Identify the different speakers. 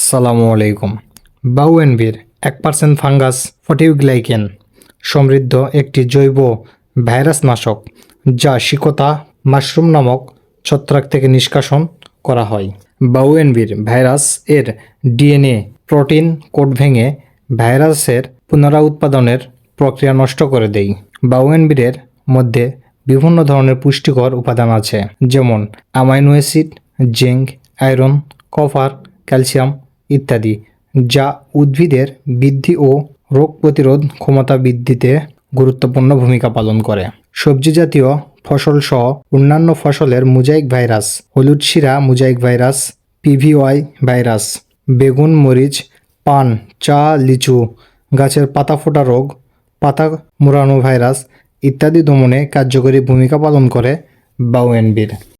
Speaker 1: আসসালামু আলাইকুম। বাউএনভির 1% ফাঙ্গাস ফটিউগ্লাইকেন সমৃদ্ধ একটি জৈব ভাইরাসনাশক যা শিকতা মাশরুম নামক ছত্রাক থেকে নিষ্কাশন করা হয়। বাউএনভির ভাইরাস এর ডিএনএ প্রোটিন কোড ভেঙে ভাইরাসের পুনরুৎপাদনের প্রক্রিয়া নষ্ট করে দেয়। বাউএনভিরের মধ্যে বিভিন্ন ধরনের পুষ্টিকর উপাদান আছে, যেমন amino acid, zinc, iron, copper, calcium ইত্যাদি, যা উদ্ভিদের বৃদ্ধি ও রোগ প্রতিরোধ ক্ষমতা বৃদ্ধিতে গুরুত্বপূর্ণ ভূমিকা পালন করে। সবজি জাতীয় ফসল সহ অন্যান্য ফসলের মোজাইক ভাইরাস, হলুদ শিরা মোজাইক ভাইরাস, পিভিওয়াই ভাইরাস, বেগুন, মরিচ, পান, চা, লিচু গাছের পাতা ফোটা রোগ, পাতা মুড়ানো ভাইরাস ইত্যাদি দমনে কার্যকরী ভূমিকা পালন করে বাউএনভির।